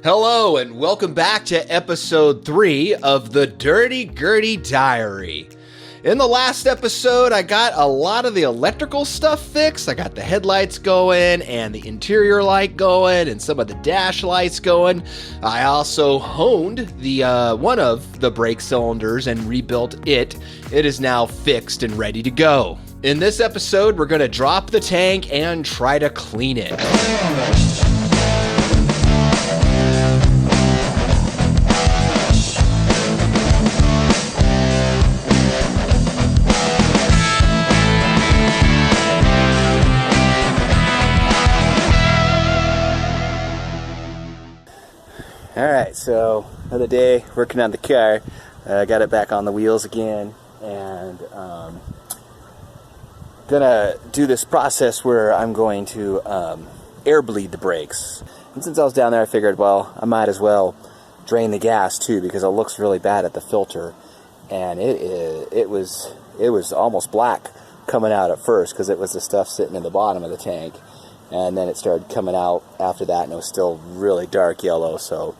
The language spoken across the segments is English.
Hello and welcome back to episode 3 of the Dirty Gurdy Diary. In the last episode, I got a lot of the electrical stuff fixed. I got the headlights going and the interior light going and some of the dash lights going. I also honed the one of the brake cylinders and rebuilt it. It is now fixed and ready to go. In this episode, we're going to drop the tank and try to clean it. Alright, so another day working on the car. Got it back on the wheels again, and gonna do this process where I'm going to air bleed the brakes. And since I was down there, I figured, well, I might as well drain the gas too, because it looks really bad at the filter. And it was almost black coming out at first, because it was the stuff sitting in the bottom of the tank. And then it started coming out after that, and it was still really dark yellow. So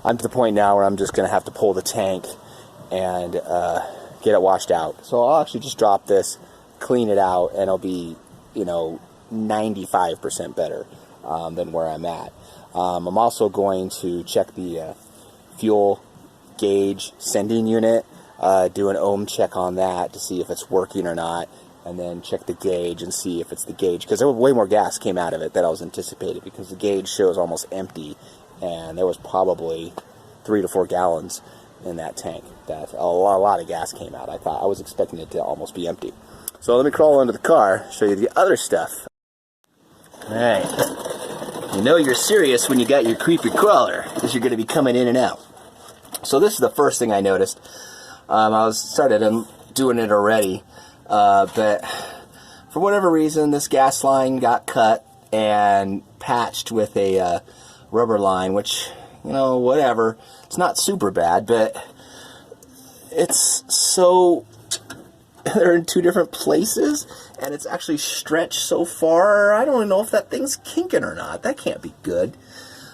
I'm to the point now where I'm just going to have to pull the tank and get it washed out. So I'll actually just drop this, clean it out, and it'll be, 95% better than where I'm at. I'm also going to check the fuel gauge sending unit, do an ohm check on that to see if it's working or not. And then check the gauge and see if it's the gauge, because there was way more gas came out of it than I was anticipated, because the gauge shows almost empty, and there was probably 3 to 4 gallons in that tank. That a lot of gas came out. I was expecting it to almost be empty. So let me crawl under the car, show you the other stuff. Alright, you know you're serious when you got your creepy crawler, because you're going to be coming in and out. So this is the first thing I noticed. I started doing it already. But for whatever reason, this gas line got cut and patched with a rubber line, which, whatever. It's not super bad, but it's so... they're in 2 different places, and it's actually stretched so far, I don't know if that thing's kinking or not. That can't be good.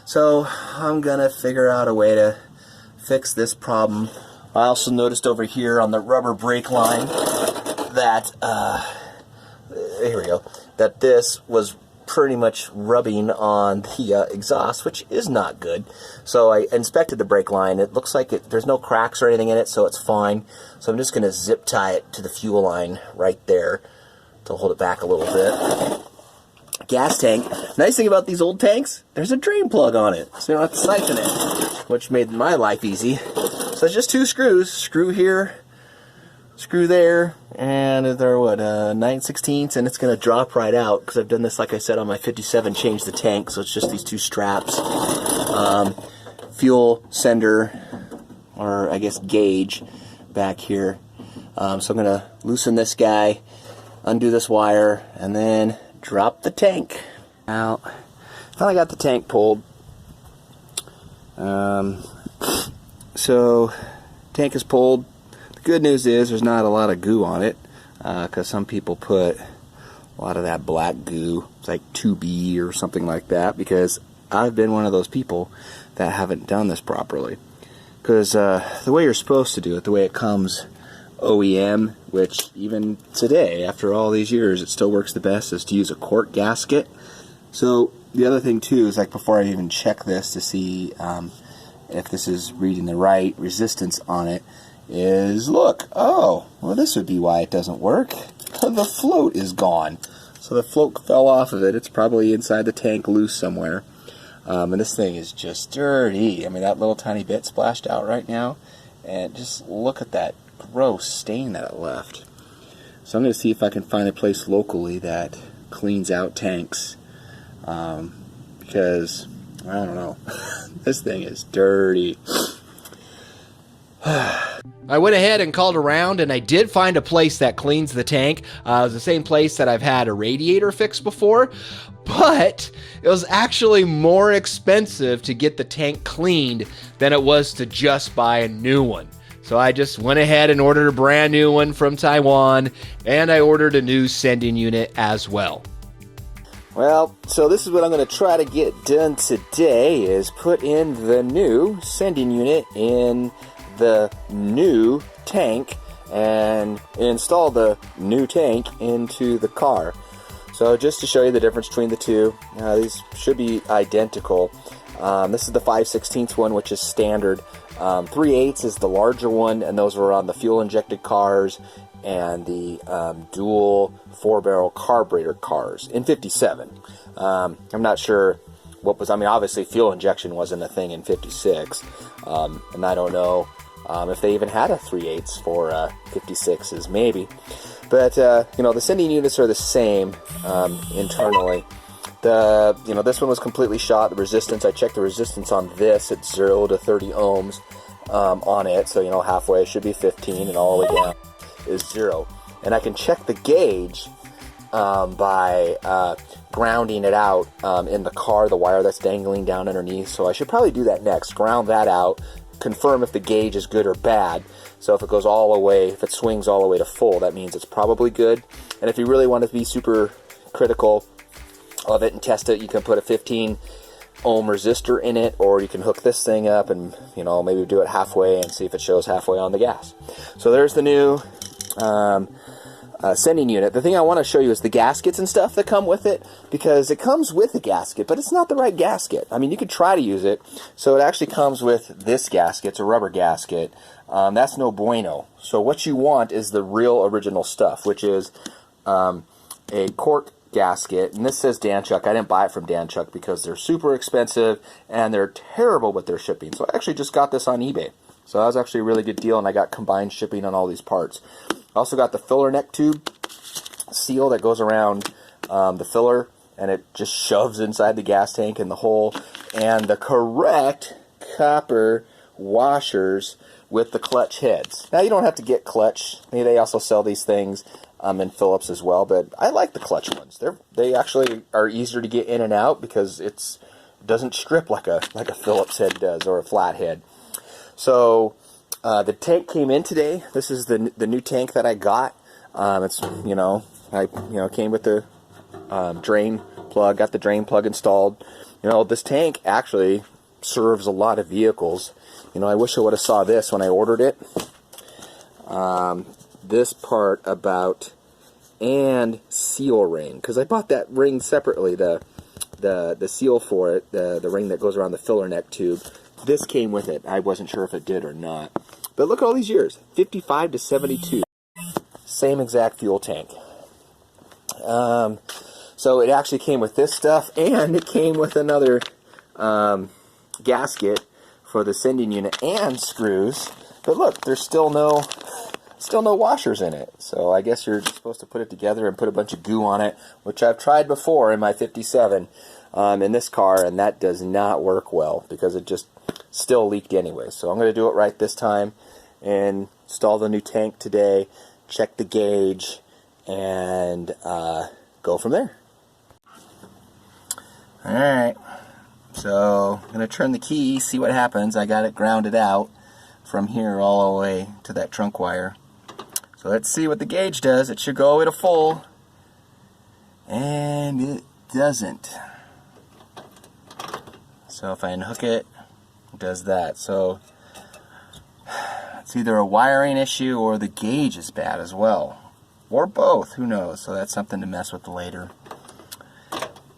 So I'm gonna figure out a way to fix this problem. I also noticed over here on the rubber brake line that, here we go, that this was pretty much rubbing on the exhaust, which is not good. So I inspected the brake line. It looks like there's no cracks or anything in it, so it's fine. So I'm just going to zip tie it to the fuel line right there to hold it back a little bit. Gas tank. Nice thing about these old tanks, there's a drain plug on it, so you don't have to siphon it, which made my life easy. So it's just 2 screws. Screw here, screw there, and they're 9/16, and it's going to drop right out, because I've done this, like I said, on my 57, changed the tank, so it's just these 2 straps. Fuel sender, or I guess gauge, back here. So I'm going to loosen this guy, undo this wire, and then drop the tank. Now, finally got the tank pulled. So, tank is pulled. Good news is there's not a lot of goo on it, because some people put a lot of that black goo. It's like 2B or something like that, because I've been one of those people that haven't done this properly. Because the way you're supposed to do it, the way it comes OEM, which even today, after all these years, it still works the best, is to use a quart gasket. So the other thing too is, like, before I even check this to see if this is reading the right resistance on it, is, look, oh, well, this would be why it doesn't work. The float is gone. So the float fell off of it. It's probably inside the tank loose somewhere. And this thing is just dirty. I mean, that little tiny bit splashed out right now. And just look at that gross stain that it left. So I'm going to see if I can find a place locally that cleans out tanks. Because, I don't know. This thing is dirty. I went ahead and called around, and I did find a place that cleans the tank. It was the same place that I've had a radiator fixed before, but it was actually more expensive to get the tank cleaned than it was to just buy a new one. So I just went ahead and ordered a brand new one from Taiwan, and I ordered a new sending unit as well. Well, so this is what I'm going to try to get done today, is put in the new sending unit in the new tank and install the new tank into the car. So just to show you the difference between the two, these should be identical. This is the 5/16 one, which is standard. 3/8 is the larger one, and those were on the fuel-injected cars and the dual 4-barrel carburetor cars in 57. I'm not sure what was, obviously fuel injection wasn't a thing in 56, and I don't know if they even had a 3/8 for 56s, maybe. But, the sending units are the same internally. This one was completely shot. The resistance, I checked the resistance on this at 0 to 30 ohms on it. So, halfway should be 15 and all the way down is 0. And I can check the gauge by grounding it out in the car, the wire that's dangling down underneath. So I should probably do that next. Ground that out, confirm if the gauge is good or bad. So if it goes all the way, if it swings all the way to full, that means it's probably good. And if you really want to be super critical of it and test it, you can put a 15 ohm resistor in it, or you can hook this thing up and maybe do it halfway and see if it shows halfway on the gas. So there's the new sending unit. The thing I want to show you is the gaskets and stuff that come with it, because it comes with a gasket, but it's not the right gasket. You could try to use it. So it actually comes with this gasket. It's a rubber gasket. That's no bueno. So what you want is the real original stuff, which is a cork gasket. And this says Danchuck. I didn't buy it from Danchuck because they're super expensive and they're terrible with their shipping. So I actually just got this on eBay. So that was actually a really good deal, and I got combined shipping on all these parts. I also got the filler neck tube seal that goes around the filler, and it just shoves inside the gas tank in the hole, and the correct copper washers with the clutch heads. Now you don't have to get clutch. They also sell these things in Phillips as well, but I like the clutch ones. They actually are easier to get in and out because it doesn't strip like a Phillips head does, or a flat head. So the tank came in today. This is the new tank that I got. It's came with the drain plug. Got the drain plug installed. This tank actually serves a lot of vehicles. I wish I would have saw this when I ordered it. This part about and seal ring, because I bought that ring separately. The seal for it, the ring that goes around the filler neck tube. This came with it. I wasn't sure if it did or not. But look at all these years. 55 to 72. Same exact fuel tank. So it actually came with this stuff, and it came with another gasket for the sending unit and screws. But look, there's still no washers in it. So I guess you're just supposed to put it together and put a bunch of goo on it, which I've tried before in my 57 in this car, and that does not work well because it just still leaked anyway. So I'm going to do it right this time and install the new tank today, check the gauge, and go from there. Alright, so I'm going to turn the key, see what happens. I got it grounded out from here all the way to that trunk wire. So let's see what the gauge does. It should go all the way to full, and it doesn't. So if I unhook it, it does that. So it's either a wiring issue or the gauge is bad as well, or both, who knows. So that's something to mess with later.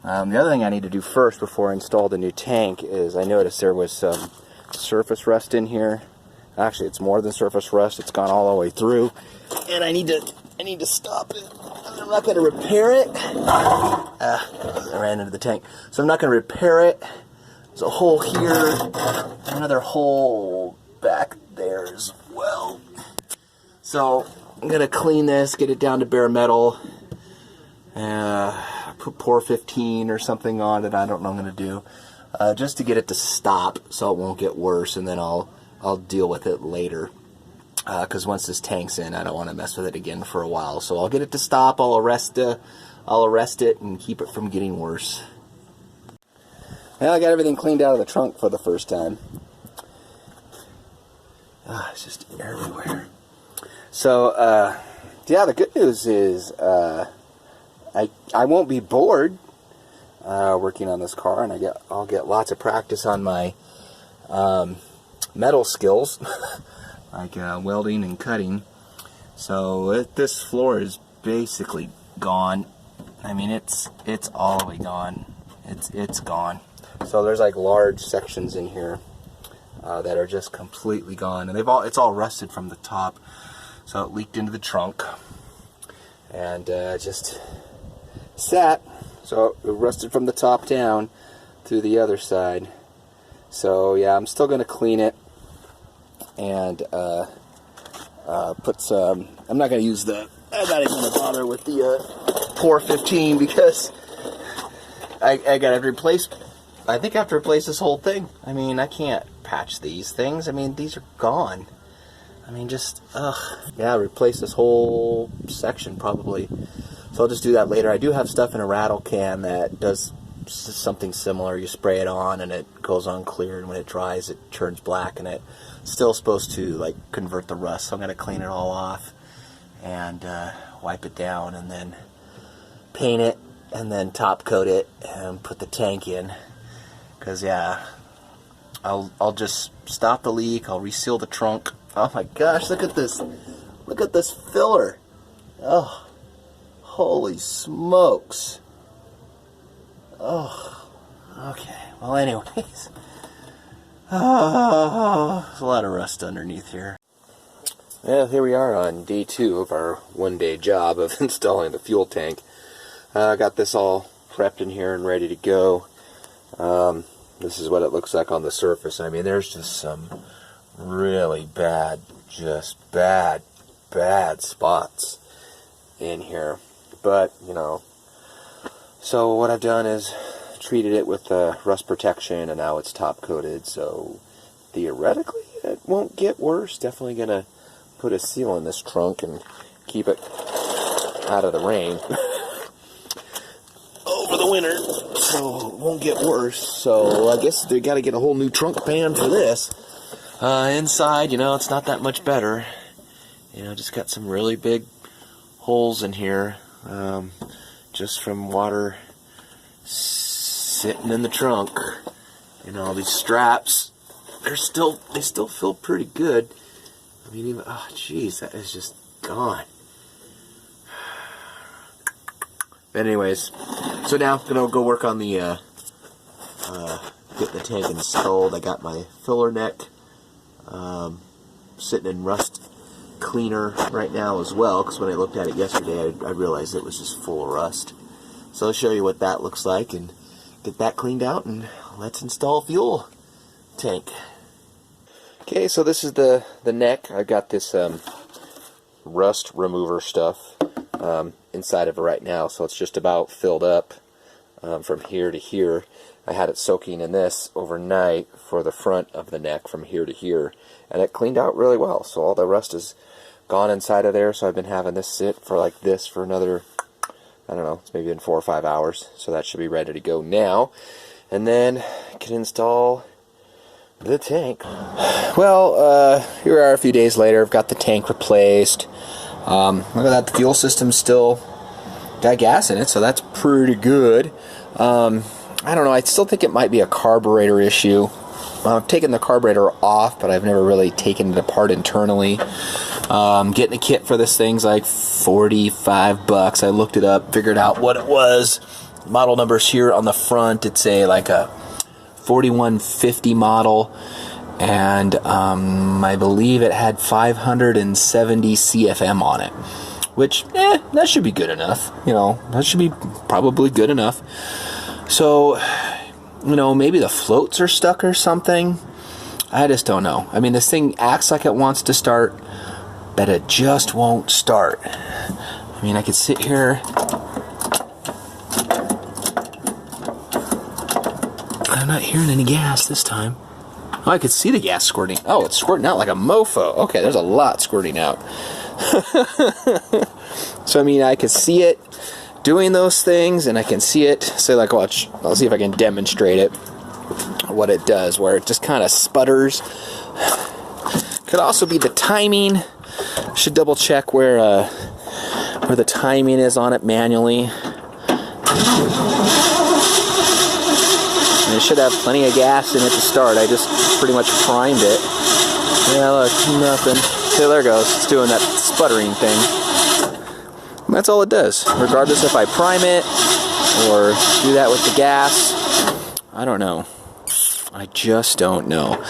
The other thing I need to do first before I install the new tank is I noticed there was some surface rust in here. Actually, it's more than surface rust. It's gone all the way through, and I need to stop it. I'm not going to repair it. I ran into the tank, so I'm not going to repair it. There's a hole here, another hole back there as well. So I'm going to clean this, get it down to bare metal, put pour 15 or something on it. I don't know what I'm going to do, just to get it to stop so it won't get worse, and then I'll deal with it later. Because once this tank's in, I don't want to mess with it again for a while. So I'll get it to stop. I'll arrest it and keep it from getting worse. Well, I got everything cleaned out of the trunk for the first time. It's just everywhere. So, yeah, the good news is I won't be bored working on this car, and I'll get lots of practice on my metal skills, like welding and cutting. So this floor is basically gone. I mean, it's all the way gone. It's gone. So there's like large sections in here that are just completely gone, and it's all rusted from the top. So it leaked into the trunk and just sat. So it rusted from the top down through the other side. So yeah, I'm still gonna clean it and put some. I'm not gonna use I'm not even gonna bother with the Pour 15 because I gotta replace. I think I have to replace this whole thing. I mean, I can't patch these things. I mean, these are gone. I mean, just yeah, replace this whole section probably. So I'll just do that later. I do have stuff in a rattle can that does something similar. You spray it on and it goes on clear, and when it dries it turns black, and it's still supposed to like convert the rust. So I'm gonna clean it all off and wipe it down, and then paint it, and then top coat it and put the tank in. Cause yeah, I'll just stop the leak. I'll reseal the trunk. Oh my gosh, look at this! Look at this filler! Oh, holy smokes! Oh, okay. Well, anyways, there's a lot of rust underneath here. Well, here we are on day 2 of our one-day job of installing the fuel tank. I got this all prepped in here and ready to go. This is what it looks like on the surface. I mean, there's just some really bad spots in here. But, you know, so what I've done is treated it with rust protection, and now it's top coated. So theoretically, it won't get worse. Definitely gonna put a seal in this trunk and keep it out of the rain over the winter, so it won't get worse. So I guess they got to get a whole new trunk pan for this. Inside, you know, it's not that much better. You know, just got some really big holes in here, just from water sitting in the trunk. You know, these straps, they still feel pretty good. I mean, even, oh jeez, that is just gone. But anyways, so now I'm gonna go work on the get the tank installed. I got my filler neck sitting in rust cleaner right now as well, because when I looked at it yesterday, I realized it was just full of rust. So I'll show you what that looks like and get that cleaned out, and let's install a fuel tank. Okay, so this is the neck. I got this rust remover stuff inside of it right now, so it's just about filled up from here to here. I had it soaking in this overnight for the front of the neck from here to here, and it cleaned out really well. So all the rust is gone inside of there, so I've been having this sit for like this for another, I don't know, it's maybe been 4 or 5 hours, so that should be ready to go now. And then I can install the tank. Well, here we are a few days later. I've got the tank replaced. Look at that, the fuel system's still got gas in it, so that's pretty good. I don't know, I still think it might be a carburetor issue. I've taken the carburetor off, but I've never really taken it apart internally. Getting a kit for this thing's like $45. I looked it up, figured out what it was. Model numbers here on the front, it's like a 4150 model, and I believe it had 570 CFM on it, which that should be good enough. You know, that should be probably good enough. So, you know, maybe the floats are stuck or something. I just don't know. I mean, this thing acts like it wants to start, but it just won't start. I mean, I could sit here. I'm not hearing any gas this time. Oh, I could see the gas squirting. Oh, it's squirting out like a mofo. Okay, there's a lot squirting out. So, I mean, I could see it doing those things, and I can see it. So, like, watch. I'll see if I can demonstrate it. What it does, where it just kind of sputters. Could also be the timing. Should double check where the timing is on it manually. should have plenty of gas in it to start. I just pretty much primed it. Yeah, look, nothing. See, there it goes. It's doing that sputtering thing. And that's all it does. Regardless if I prime it or do that with the gas. I don't know. I just don't know.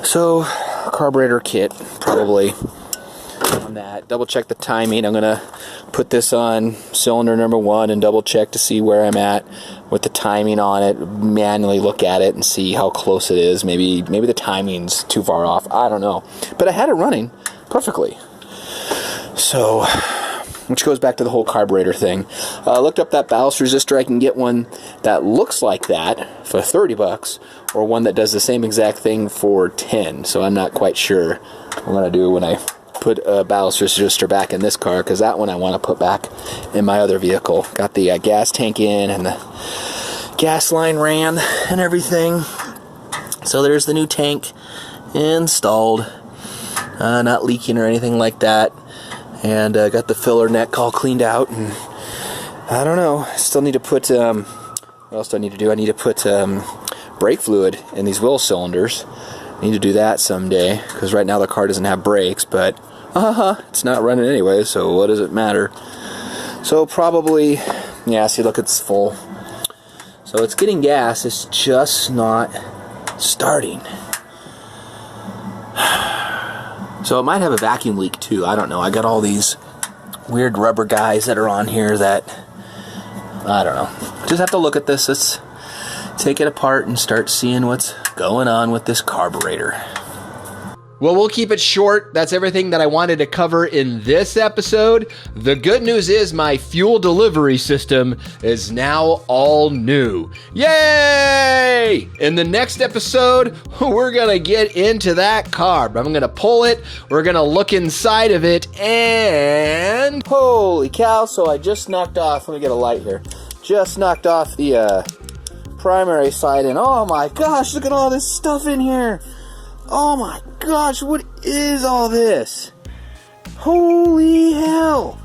So, carburetor kit, probably on that. Double check the timing. I'm going to put this on cylinder number 1 and double check to see where I'm at with the timing on it. Manually look at it and see how close it is. Maybe the timing's too far off. I don't know. But I had it running perfectly. So, which goes back to the whole carburetor thing. I looked up that ballast resistor. I can get one that looks like that for $30, or one that does the same exact thing for 10. So I'm not quite sure what I'm going to do when I put a ballast resistor back in this car, because that one I want to put back in my other vehicle. Got the gas tank in and the gas line ran and everything. So there's the new tank installed, not leaking or anything like that. And got the filler neck all cleaned out, and I don't know, still need to put, what else do I need to do? I need to put brake fluid in these wheel cylinders. I need to do that someday, because right now the car doesn't have brakes, but it's not running anyway, so what does it matter? So probably, yeah, see, look, it's full. So it's getting gas, it's just not starting. So it might have a vacuum leak too, I don't know. I got all these weird rubber guys that are on here that, I don't know. Just have to look at this. Let's take it apart and start seeing what's going on with this carburetor. Well, we'll keep it short. That's everything that I wanted to cover in this episode. The good news is my fuel delivery system is now all new. Yay! In the next episode, we're going to get into that carb. I'm going to pull it. We're going to look inside of it, and holy cow, so I just knocked off, let me get a light here, just knocked off the primary side, and oh my gosh, look at all this stuff in here. Oh my gosh, what is all this? Holy hell.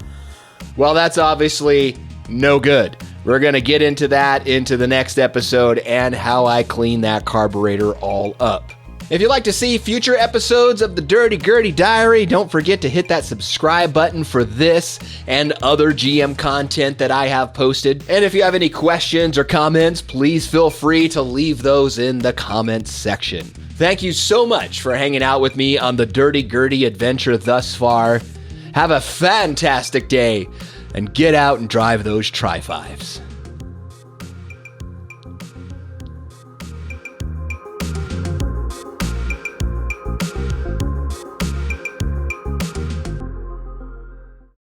Well, that's obviously no good. We're going to get into that into the next episode, and how I clean that carburetor all up. If you'd like to see future episodes of the Dirty Gurdy Diary, don't forget to hit that subscribe button for this and other GM content that I have posted. And if you have any questions or comments, please feel free to leave those in the comments section. Thank you so much for hanging out with me on the Dirty Gurdy adventure thus far. Have a fantastic day, and get out and drive those Tri-5s.